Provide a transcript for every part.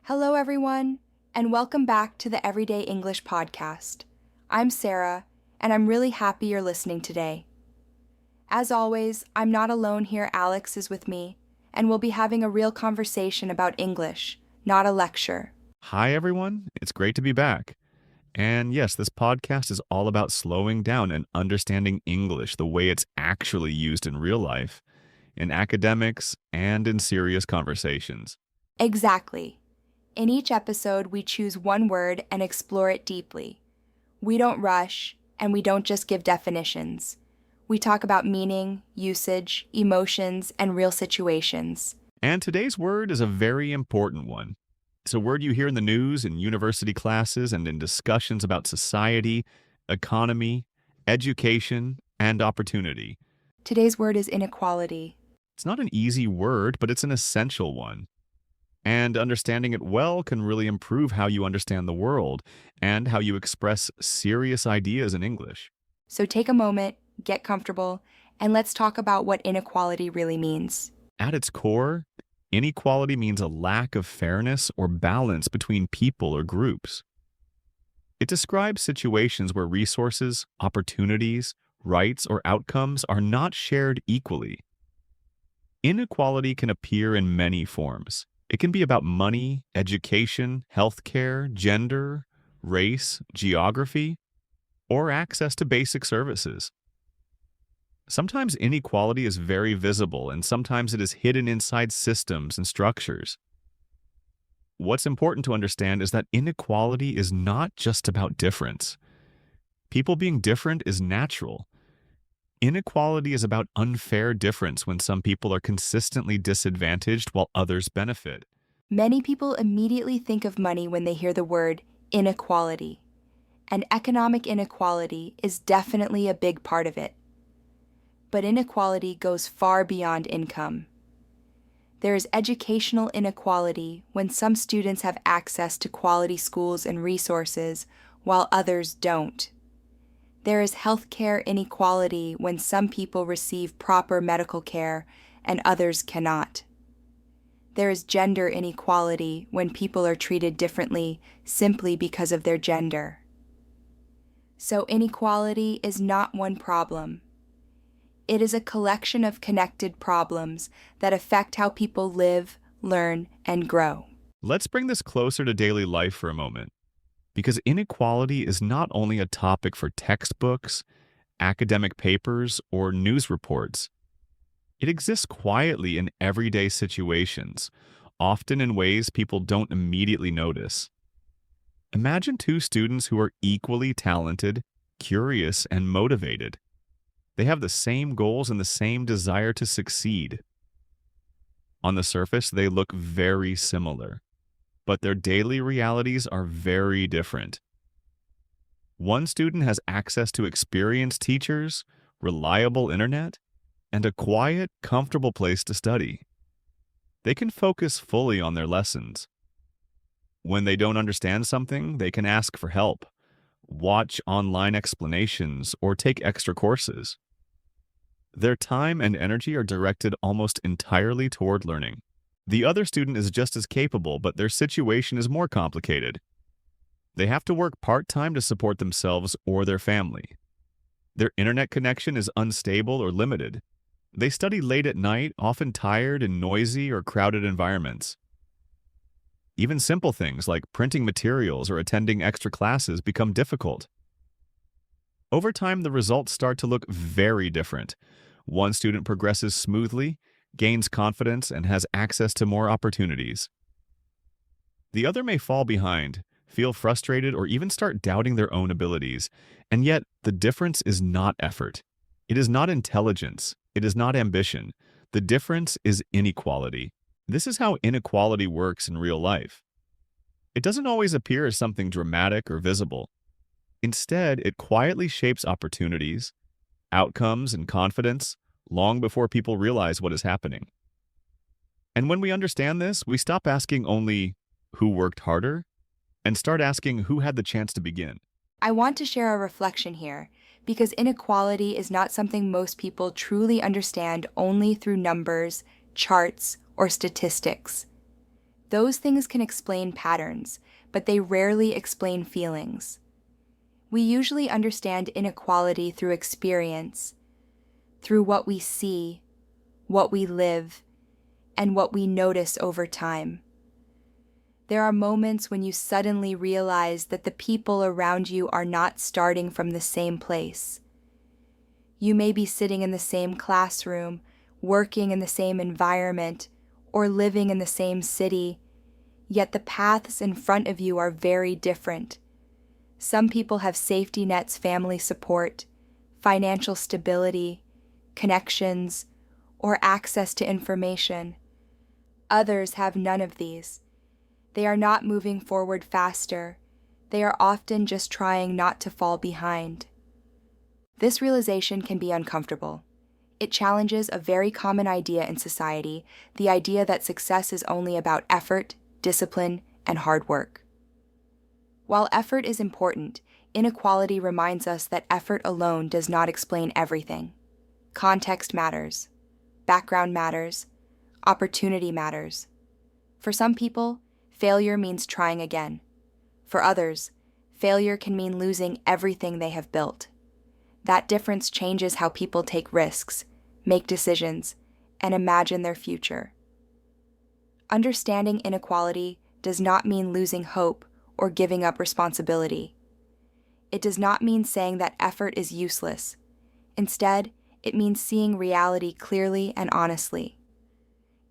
Hello, everyone, and welcome back to the Everyday English Podcast. I'm Sarah, and I'm really happy you're listening today. As always, I'm not alone here. Alex is with me, and we'll be having a real conversation about English, not a lecture. Hi, everyone. It's great to be back. And yes, this podcast is all about slowing down and understanding English the way it's actually used in real life, in academics, and in serious conversations. Exactly. In each episode, we choose one word and explore it deeply. We don't rush, and we don't just give definitions. We talk about meaning, usage, emotions, and real situations. And today's word is a very important one. It's a word you hear in the news, in university classes, and in discussions about society, economy, education, and opportunity. Today's word is inequality. It's not an easy word, but it's an essential one. And understanding it well can really improve how you understand the world and how you express serious ideas in English. So take a moment, get comfortable, and let's talk about what inequality really means. At its core, inequality means a lack of fairness or balance between people or groups. It describes situations where resources, opportunities, rights, or outcomes are not shared equally. Inequality can appear in many forms. It can be about money, education, healthcare, gender, race, geography, or access to basic services. Sometimes inequality is very visible, and sometimes it is hidden inside systems and structures. What's important to understand is that inequality is not just about difference. People being different is natural. Inequality is about unfair difference when some people are consistently disadvantaged while others benefit. Many people immediately think of money when they hear the word inequality, and economic inequality is definitely a big part of it. But inequality goes far beyond income. There is educational inequality when some students have access to quality schools and resources while others don't. There is healthcare inequality when some people receive proper medical care and others cannot. There is gender inequality when people are treated differently simply because of their gender. So inequality is not one problem. It is a collection of connected problems that affect how people live, learn, and grow. Let's bring this closer to daily life for a moment. Because inequality is not only a topic for textbooks, academic papers, or news reports. It exists quietly in everyday situations, often in ways people don't immediately notice. Imagine two students who are equally talented, curious, and motivated. They have the same goals and the same desire to succeed. On the surface, they look very similar, but their daily realities are very different. One student has access to experienced teachers, reliable internet, and a quiet, comfortable place to study. They can focus fully on their lessons. When they don't understand something, they can ask for help, watch online explanations, or take extra courses. Their time and energy are directed almost entirely toward learning. The other student is just as capable, but their situation is more complicated. They have to work part-time to support themselves or their family. Their internet connection is unstable or limited. They study late at night, often tired in noisy or crowded environments. Even simple things like printing materials or attending extra classes become difficult. Over time, the results start to look very different. One student progresses smoothly, gains confidence, and has access to more opportunities. The other may fall behind, feel frustrated, or even start doubting their own abilities. And yet, the difference is not effort. It is not intelligence. It is not ambition. The difference is inequality. This is how inequality works in real life. It doesn't always appear as something dramatic or visible. Instead, it quietly shapes opportunities, outcomes, and confidence long before people realize what is happening. And when we understand this, we stop asking only who worked harder and start asking who had the chance to begin. I want to share a reflection here because inequality is not something most people truly understand only through numbers, charts, or statistics. Those things can explain patterns, but they rarely explain feelings. We usually understand inequality through experience, through what we see, what we live, and what we notice over time. There are moments when you suddenly realize that the people around you are not starting from the same place. You may be sitting in the same classroom, working in the same environment, or living in the same city, yet the paths in front of you are very different. Some people have safety nets, family support, financial stability, connections, or access to information. Others have none of these. They are not moving forward faster. They are often just trying not to fall behind. This realization can be uncomfortable. It challenges a very common idea in society, the idea that success is only about effort, discipline, and hard work. While effort is important, inequality reminds us that effort alone does not explain everything. Context matters. Background matters. Opportunity matters. For some people, failure means trying again. For others, failure can mean losing everything they have built. That difference changes how people take risks, make decisions, and imagine their future. Understanding inequality does not mean losing hope or giving up responsibility. It does not mean saying that effort is useless. Instead, it means seeing reality clearly and honestly.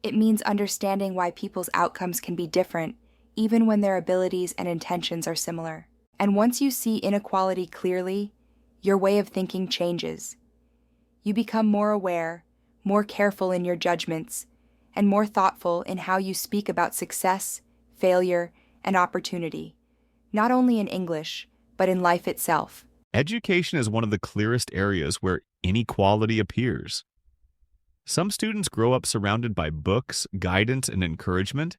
It means understanding why people's outcomes can be different, even when their abilities and intentions are similar. And once you see inequality clearly, your way of thinking changes. You become more aware, more careful in your judgments, and more thoughtful in how you speak about success, failure, and opportunity, not only in English, but in life itself. Education is one of the clearest areas where inequality appears. Some students grow up surrounded by books, guidance, and encouragement.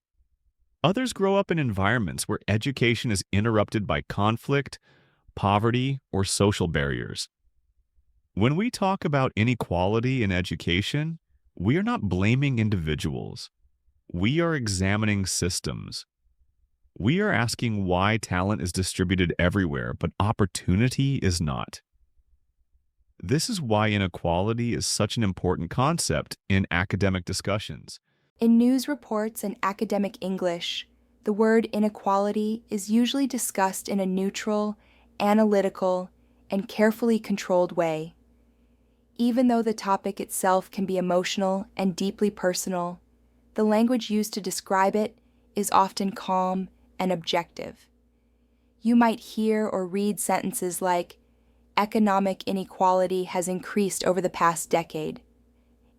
Others grow up in environments where education is interrupted by conflict, poverty, or social barriers. When we talk about inequality in education, we are not blaming individuals. We are examining systems. We are asking why talent is distributed everywhere, but opportunity is not. This is why inequality is such an important concept in academic discussions. In news reports and academic English, the word inequality is usually discussed in a neutral, analytical, and carefully controlled way. Even though the topic itself can be emotional and deeply personal, the language used to describe it is often calm and objective. You might hear or read sentences like, "Economic inequality has increased over the past decade."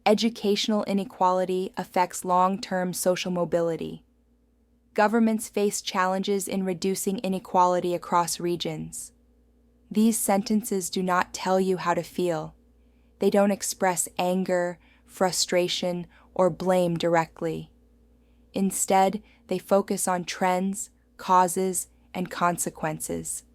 "Educational inequality affects long-term social mobility." "Governments face challenges in reducing inequality across regions." These sentences do not tell you how to feel. They don't express anger, frustration, or blame directly. Instead, they focus on trends, causes, and consequences.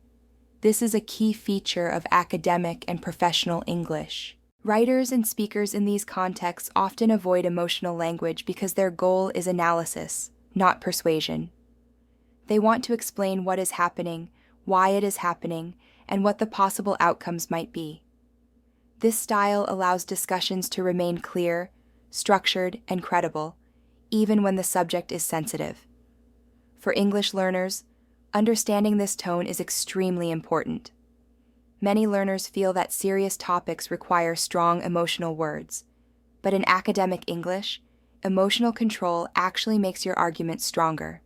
This is a key feature of academic and professional English. Writers and speakers in these contexts often avoid emotional language because their goal is analysis, not persuasion. They want to explain what is happening, why it is happening, and what the possible outcomes might be. This style allows discussions to remain clear, structured, and credible, even when the subject is sensitive. For English learners, understanding this tone is extremely important. Many learners feel that serious topics require strong emotional words, but in academic English, emotional control actually makes your argument stronger.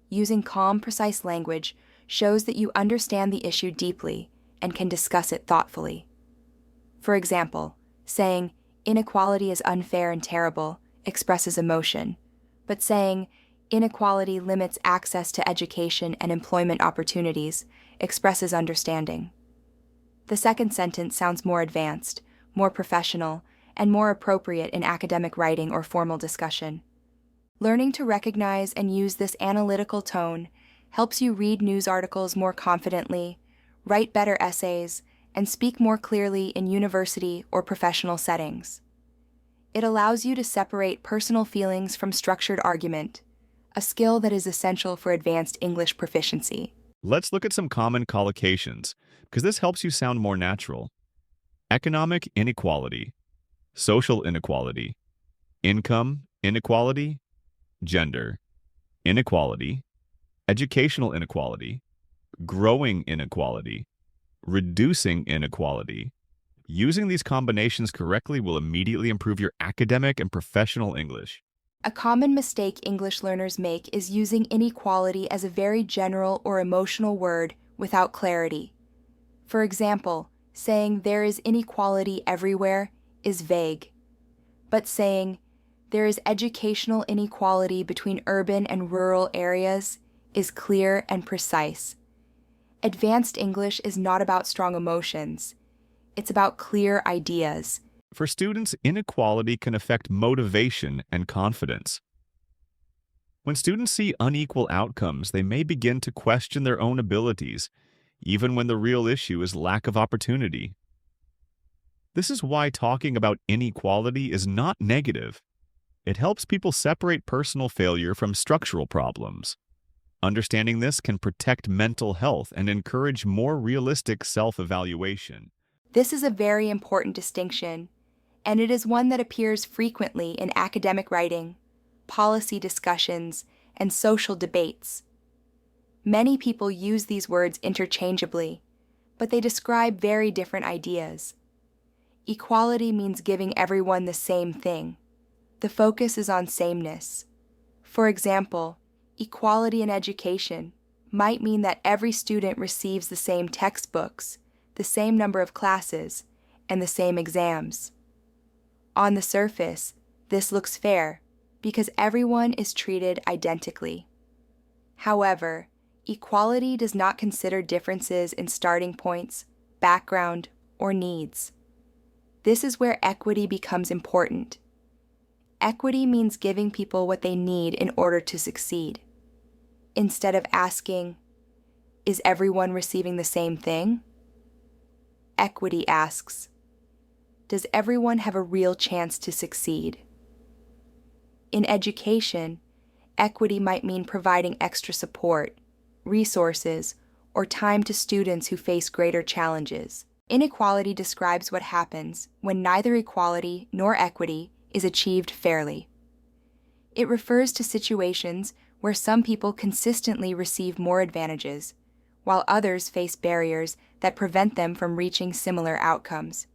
Using calm, precise language shows that you understand the issue deeply and can discuss it thoughtfully. For example, saying, "Inequality is unfair and terrible," expresses emotion, but saying, "Inequality limits access to education and employment opportunities," expresses understanding. The second sentence sounds more advanced, more professional, and more appropriate in academic writing or formal discussion. Learning to recognize and use this analytical tone helps you read news articles more confidently, write better essays, and speak more clearly in university or professional settings. It allows you to separate personal feelings from structured argument, a skill that is essential for advanced English proficiency. Let's look at some common collocations, because this helps you sound more natural. Economic inequality, social inequality, income inequality, gender inequality, educational inequality, growing inequality, reducing inequality. Using these combinations correctly will immediately improve your academic and professional English. A common mistake English learners make is using inequality as a very general or emotional word without clarity. For example, saying there is inequality everywhere is vague, but saying there is educational inequality between urban and rural areas is clear and precise. Advanced English is not about strong emotions. It's about clear ideas. For students, inequality can affect motivation and confidence. When students see unequal outcomes, they may begin to question their own abilities, even when the real issue is lack of opportunity. This is why talking about inequality is not negative. It helps people separate personal failure from structural problems. Understanding this can protect mental health and encourage more realistic self-evaluation. This is a very important distinction, and it is one that appears frequently in academic writing, policy discussions, and social debates. Many people use these words interchangeably, but they describe very different ideas. Equality means giving everyone the same thing. The focus is on sameness. For example, equality in education might mean that every student receives the same textbooks, the same number of classes, and the same exams. On the surface, this looks fair because everyone is treated identically. However, equality does not consider differences in starting points, background, or needs. This is where equity becomes important. Equity means giving people what they need in order to succeed. Instead of asking, is everyone receiving the same thing? Equity asks, does everyone have a real chance to succeed? In education, equity might mean providing extra support, resources, or time to students who face greater challenges. Inequality describes what happens when neither equality nor equity is achieved fairly. It refers to situations where some people consistently receive more advantages, while others face barriers that prevent them from reaching similar outcomes.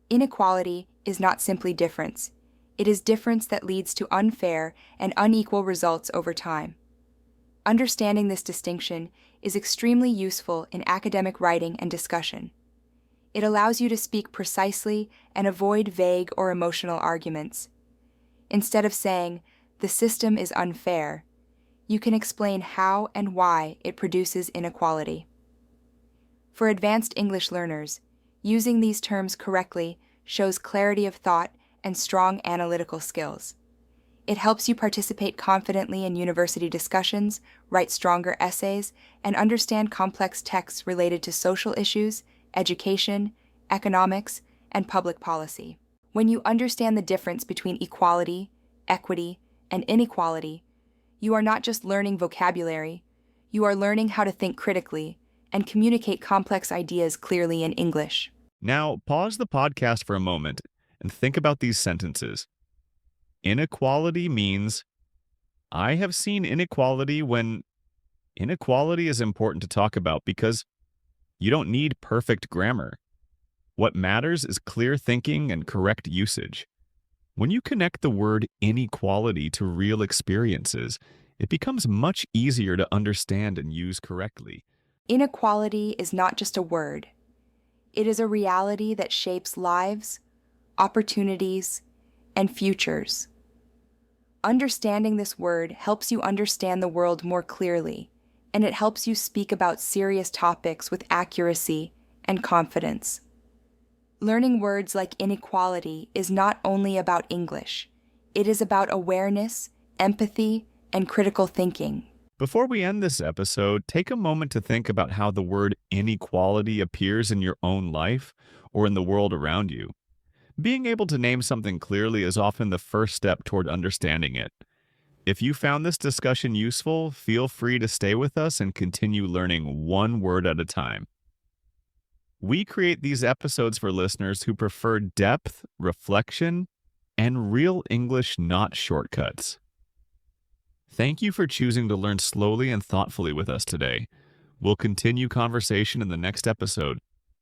Inequality is not simply difference. It is difference that leads to unfair and unequal results over time. Understanding this distinction is extremely useful in academic writing and discussion. It allows you to speak precisely and avoid vague or emotional arguments. Instead of saying, the system is unfair, you can explain how and why it produces inequality. For advanced English learners, using these terms correctly shows clarity of thought and strong analytical skills. It helps you participate confidently in university discussions, write stronger essays, and understand complex texts related to social issues, education, economics, and public policy. When you understand the difference between equality, equity, and inequality, you are not just learning vocabulary, you are learning how to think critically and communicate complex ideas clearly in English. Now, pause the podcast for a moment and think about these sentences. Inequality means, I have seen inequality when inequality is important to talk about because you don't need perfect grammar. What matters is clear thinking and correct usage. When you connect the word inequality to real experiences, it becomes much easier to understand and use correctly. Inequality is not just a word. It is a reality that shapes lives, opportunities, and futures. Understanding this word helps you understand the world more clearly, and it helps you speak about serious topics with accuracy and confidence. Learning words like inequality is not only about English. It is about awareness, empathy, and critical thinking. Before we end this episode, take a moment to think about how the word inequality appears in your own life or in the world around you. Being able to name something clearly is often the first step toward understanding it. If you found this discussion useful, feel free to stay with us and continue learning one word at a time. We create these episodes for listeners who prefer depth, reflection, and real English, not shortcuts. Thank you for choosing to learn slowly and thoughtfully with us today. We'll continue conversation in the next episode.